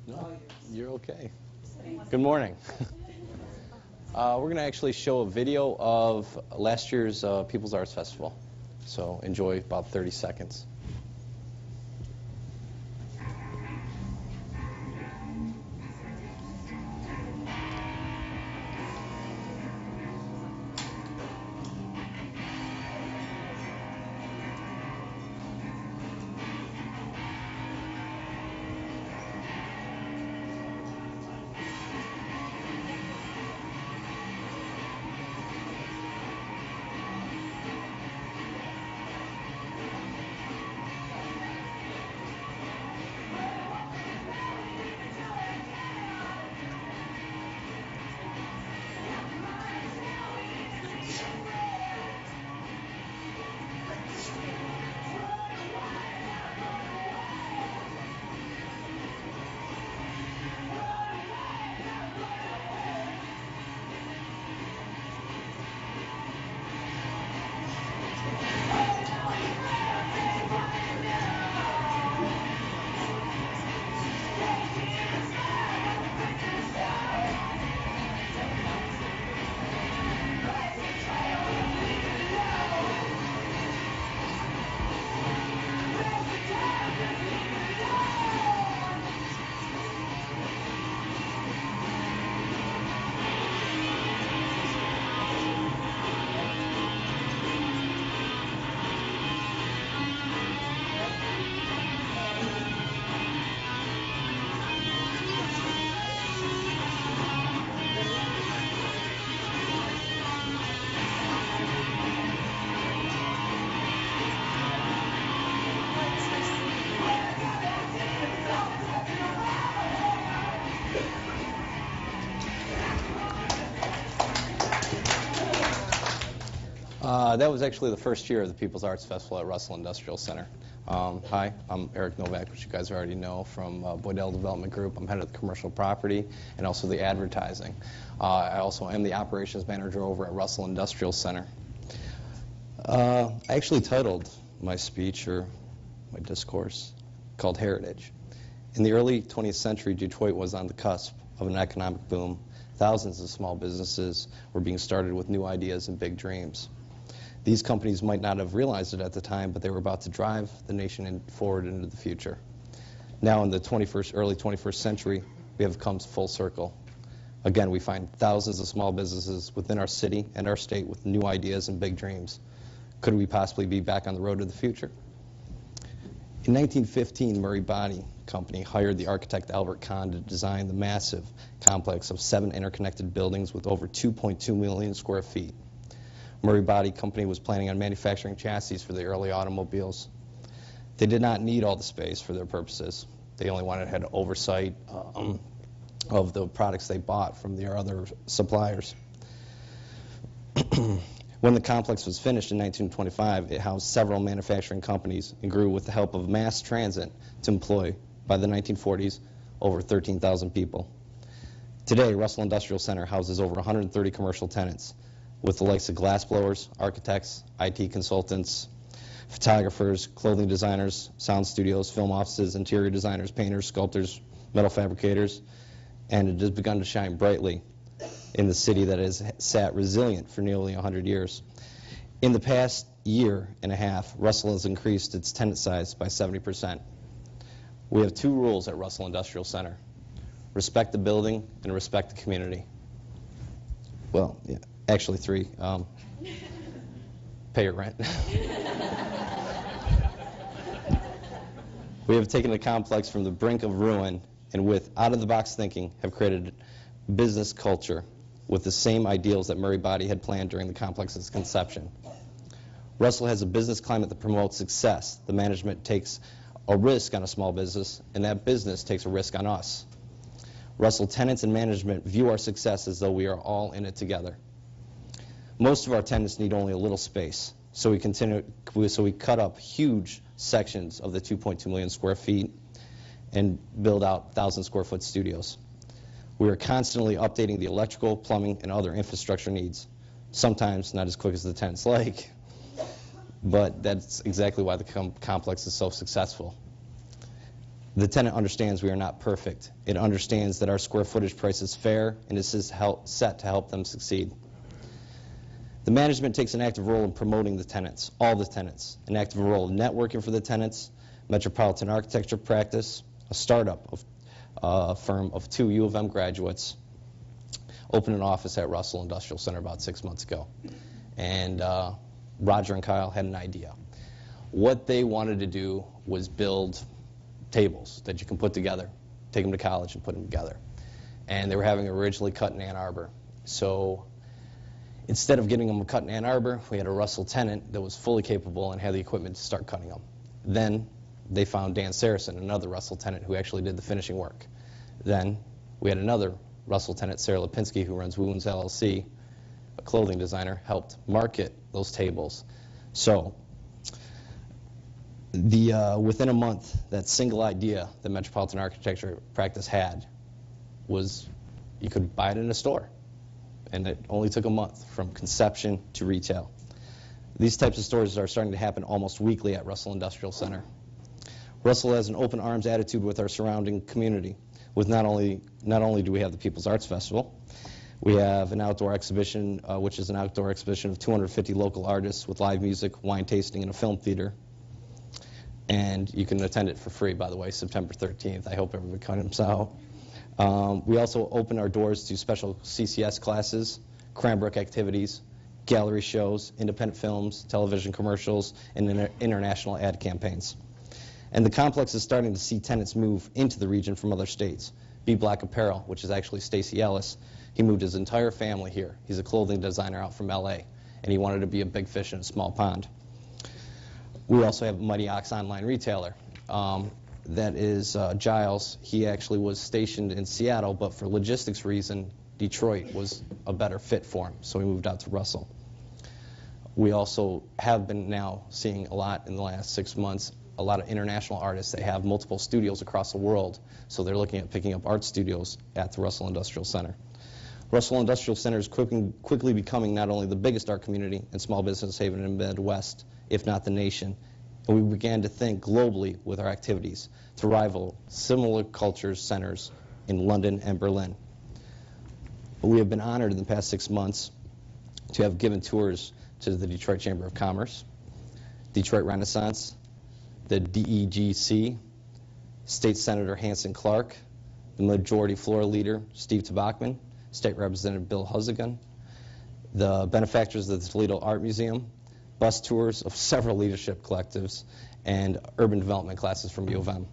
No, you're okay. Good morning. We're going to actually show a video of last year's People's Arts Festival. So enjoy about 30 seconds. That was actually the first year of the People's Arts Festival at Russell Industrial Center. Hi, I'm Erick Novack, which you guys already know from Boydell Development Group. I'm head of the commercial property and also the advertising. I also am the operations manager over at Russell Industrial Center. I actually titled my speech or my discourse called Heritage. In the early 20th century, Detroit was on the cusp of an economic boom. Thousands of small businesses were being started with new ideas and big dreams. These companies might not have realized it at the time, but they were about to drive the nation forward into the future. Now in the early 21st century, we have come full circle. Again, we find thousands of small businesses within our city and our state with new ideas and big dreams. Could we possibly be back on the road to the future? In 1915, Murray Body Company hired the architect Albert Kahn to design the massive complex of 7 interconnected buildings with over 2.2 million square feet. Murray Body Company was planning on manufacturing chassis for the early automobiles. They did not need all the space for their purposes. They only wanted to have oversight of the products they bought from their other suppliers. When the complex was finished in 1925, it housed several manufacturing companies and grew with the help of mass transit to employ, by the 1940s, over 13,000 people. Today, Russell Industrial Center houses over 130 commercial tenants, with the likes of glassblowers, architects, IT consultants, photographers, clothing designers, sound studios, film offices, interior designers, painters, sculptors, metal fabricators, and it has begun to shine brightly in the city that has sat resilient for nearly 100 years. In the past year and a half, Russell has increased its tenant size by 70%. We have 2 rules at Russell Industrial Center: respect the building and respect the community. Well, yeah. Actually 3. Pay your rent. We have taken the complex from the brink of ruin and with out-of-the-box thinking have created business culture with the same ideals that Murray Body had planned during the complex's conception. Russell has a business climate that promotes success. The management takes a risk on a small business, and that business takes a risk on us. Russell tenants and management view our success as though we are all in it together. Most of our tenants need only a little space, so we cut up huge sections of the 2.2 million square feet and build out 1,000 square foot studios. We are constantly updating the electrical, plumbing, and other infrastructure needs. Sometimes not as quick as the tenants like, but that's exactly why the complex is so successful. The tenant understands we are not perfect. It understands that our square footage price is fair and is set to help them succeed. The management takes an active role in promoting the tenants, all the tenants, an active role in networking for the tenants, metropolitan architecture practice, a startup firm of 2 U of M graduates, opened an office at Russell Industrial Center about 6 months ago. And Roger and Kyle had an idea. What they wanted to do was build tables that you can put together, take them to college and put them together. And they were having originally cut in Ann Arbor. So instead of getting them cut in Ann Arbor, we had a Russell tenant that was fully capable and had the equipment to start cutting them. Then they found Dan Saracen, another Russell tenant, who actually did the finishing work. Then we had another Russell tenant, Sarah Lipinski, who runs Wounds LLC, a clothing designer, helped market those tables. So within a month, that single idea that Metropolitan Architecture Practice had was you could buy it in a store. And it only took a month from conception to retail. These types of stores are starting to happen almost weekly at Russell Industrial Center. Russell has an open arms attitude with our surrounding community. With not only do we have the People's Arts Festival, we have an outdoor exhibition, which is an outdoor exhibition of 250 local artists with live music, wine tasting, and a film theater. And you can attend it for free, by the way, September 13th. I hope everybody comes out. We also open our doors to special CCS classes, Cranbrook activities, gallery shows, independent films, television commercials, and international ad campaigns. And the complex is starting to see tenants move into the region from other states. B Black Apparel, which is actually Stacy Ellis, he moved his entire family here. He's a clothing designer out from LA, and he wanted to be a big fish in a small pond. We also have Mighty Ox online retailer. That is Giles. He actually was stationed in Seattle, but for logistics reason, Detroit was a better fit for him, so he moved out to Russell. We also have been now seeing a lot in the last 6 months, a lot of international artists that have multiple studios across the world, so they're looking at picking up art studios at the Russell Industrial Center. Russell Industrial Center is quickly becoming not only the biggest art community and small business haven in the Midwest, if not the nation, and we began to think globally with our activities to rival similar cultures centers in London and Berlin. We have been honored in the past 6 months to have given tours to the Detroit Chamber of Commerce, Detroit Renaissance, the DEGC, State Senator Hanson Clark, the Majority Floor Leader Steve Tabachman, State Representative Bill Huzigan, the benefactors of the Toledo Art Museum, bus tours of several leadership collectives, and urban development classes from U of M.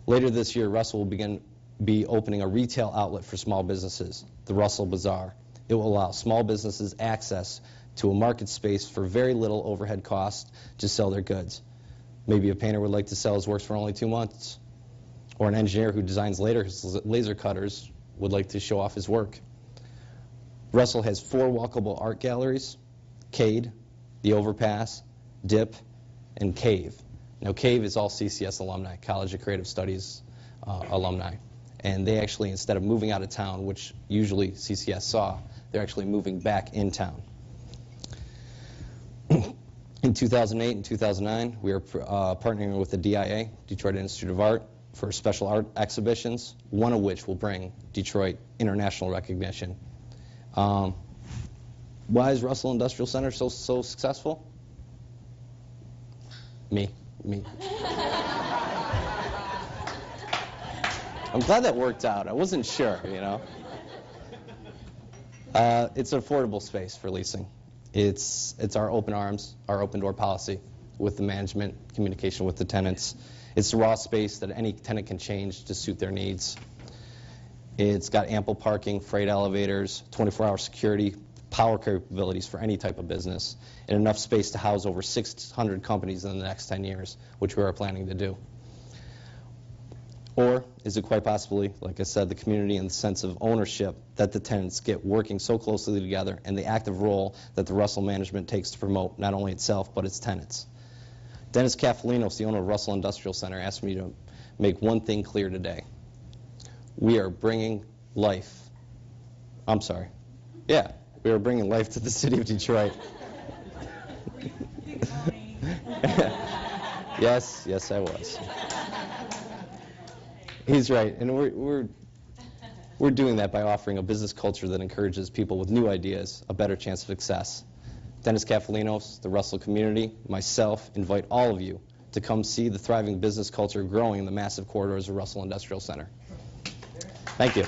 Later this year, Russell will be opening a retail outlet for small businesses, the Russell Bazaar. It will allow small businesses access to a market space for very little overhead cost to sell their goods. Maybe a painter would like to sell his works for only 2 months, or an engineer who designs laser cutters would like to show off his work. Russell has 4 walkable art galleries, Cade, The Overpass, Dip, and Cave. Now, Cave is all CCS alumni, College of Creative Studies alumni. And they actually, instead of moving out of town, which usually CCS saw, they're actually moving back in town. In 2008 and 2009, we are partnering with the DIA, Detroit Institute of Art, for special art exhibitions, one of which will bring Detroit international recognition. Why is Russell Industrial Center so successful? Me. I'm glad that worked out. I wasn't sure, you know. It's an affordable space for leasing. It's our open arms, our open door policy with the management, communication with the tenants. It's the raw space that any tenant can change to suit their needs. It's got ample parking, freight elevators, 24-hour security, power capabilities for any type of business, and enough space to house over 600 companies in the next 10 years, which we are planning to do. Or is it quite possibly, like I said, the community and the sense of ownership that the tenants get working so closely together, and the active role that the Russell management takes to promote not only itself but its tenants? Dennis Cafalinos, the owner of Russell Industrial Center, asked me to make one thing clear today. We are bringing life. We are bringing life to the city of Detroit. Yes, I was. He's right, and we're doing that by offering a business culture that encourages people with new ideas a better chance of success. Dennis Cafalinos, the Russell community, myself, invite all of you to come see the thriving business culture growing in the massive corridors of Russell Industrial Center. Thank you.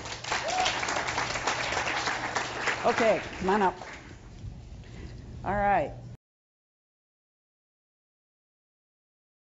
Okay, come on up. All right.